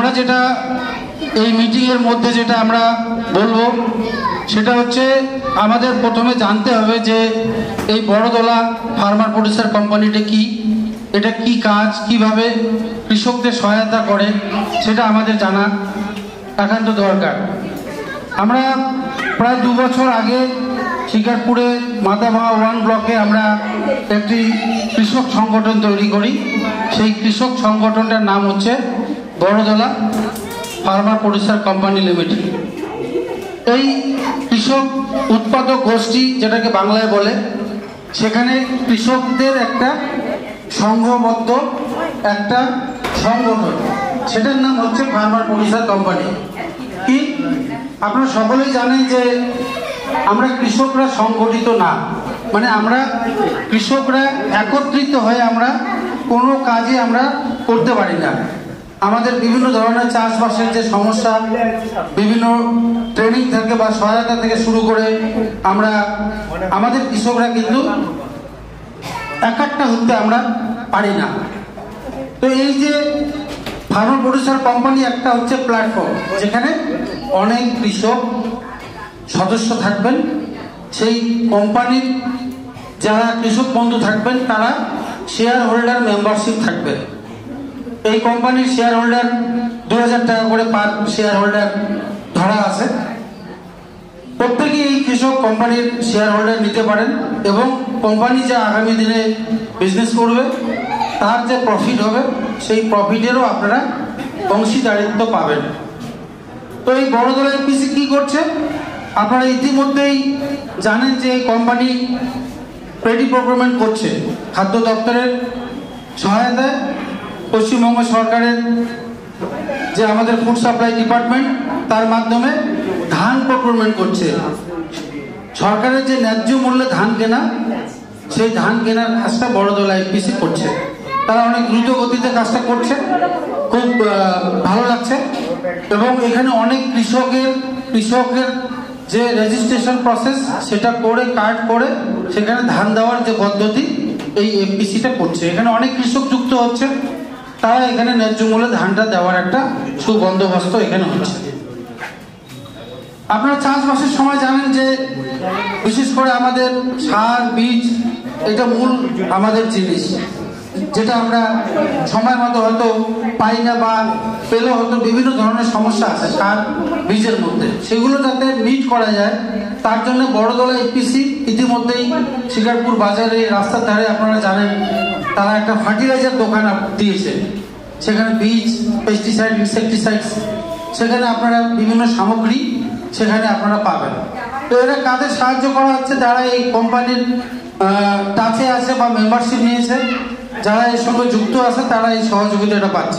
আমরা যেটা এই মিটিংয়ের মধ্যে যেটা আমরা বলবো সেটা হচ্ছে আমাদের প্রথমে জানতে হবে যে এই বড়দলা ফার্মার প্রডিউসার কোম্পানিটা কি, এটা কি কাজ, কিভাবে কৃষকদের সহায়তা করে সেটা আমাদের জানা একান্ত দরকার। আমরা প্রায় 2 বছর আগে শিকারপুরে মাথাভাঙা 1 ব্লকে আমরা একটি কৃষক সংগঠন তৈরি করি। সেই কৃষক সংগঠনটার নাম হচ্ছে বড়দলা ফার্মার প্রডিউসার কোম্পানি লিমিটেড। এই কৃষক উৎপাদক গোষ্ঠী যেটাকে বাংলায় বলে, সেখানে কৃষকদের একটা সংঘবদ্ধ একটা সংগঠন, সেটার নাম হচ্ছে ফার্মার প্রডিউসার কোম্পানি। কি আপনারা সকলেই জানেন যে আমরা কৃষকরা সংগঠিত না, মানে আমরা কৃষকরা একত্রিত হয়ে আমরা কোনো কাজে আমরা করতে পারি না। আমাদের বিভিন্ন ধরনের চাষবাসের যে সমস্যা, বিভিন্ন ট্রেনিং থেকে বা সহায়তা থেকে শুরু করে আমরা আমাদের কৃষকরা কিন্তু একাট্টা হতে আমরা পারি না। তো এই যে ফার্মার প্রডিউসার কোম্পানি একটা হচ্ছে প্ল্যাটফর্ম, যেখানে অনেক কৃষক সদস্য থাকবেন। সেই কোম্পানির যারা কৃষক বন্ধু থাকবেন তারা শেয়ার হোল্ডার মেম্বারশিপ থাকবে। এই কোম্পানির শেয়ার হোল্ডার 2000 টাকা করে পার শেয়ার হোল্ডার ধরা আছে। প্রত্যেকেই এই কৃষক কোম্পানির শেয়ার হোল্ডার নিতে পারেন এবং কোম্পানি যা আগামী দিনে বিজনেস করবে তার যে প্রফিট হবে সেই প্রফিটেরও আপনারা অংশীদারিত্ব পাবেন। তো এই বড়দলা এফপিসি কি করছে আপনারা ইতিমধ্যেই জানেন যে এই কোম্পানি পেডি প্রকিউরমেন্ট করছে। খাদ্য দপ্তরের সহায়তায় পশ্চিমবঙ্গ সরকারের যে আমাদের ফুড সাপ্লাই ডিপার্টমেন্ট তার মাধ্যমে ধান প্রকিউরমেন্ট করছে। সরকারের যে ন্যায্য মূল্যে ধান কেনা, সেই ধান কেনার কাজটা বড়দলা এফপিসি করছে। তারা অনেক দ্রুত গতিতে কাজটা করছে, খুব ভালো লাগছে। এবং এখানে অনেক কৃষকের যে রেজিস্ট্রেশন প্রসেস সেটা করে কার্ড করে সেখানে ধান দেওয়ার যে পদ্ধতি এই এফপিসিটা করছে। এখানে অনেক কৃষক যুক্ত হচ্ছে, তারা এখানে ন্যায্য মূল্যে ধানটা দেওয়ার একটা সুবন্দোবস্ত এখানে হচ্ছে। আপনারা চাষবাসের সময় জানেন যে বিশেষ করে আমাদের সার, বীজ এটা মূল আমাদের জিনিস, যেটা আমরা সময় মতো হয়তো পাই না বা পেলেও হয়তো বিভিন্ন ধরনের সমস্যা আছে সার বীজের মধ্যে, সেগুলো যাতে মিট করা যায় তার জন্য বড়দলা এফপিসি ইতিমধ্যেই শিকারপুর বাজারে রাস্তার ধারে আপনারা জানেন তারা একটা ফার্টিলাইজার দোকান দিয়েছে। সেখানে বীজ, পেস্টিসাইড, ইনসেকটিসাইডস, সেখানে আপনারা বিভিন্ন সামগ্রী সেখানে আপনারা পাবেন। তো এরা কাদের সাহায্য করা হচ্ছে? যারা এই কোম্পানির টাচে আছে বা মেম্বারশিপ নিয়েছে, যারা এর সঙ্গে যুক্ত আছে তারা এই সহযোগিতাটা পাচ্ছে।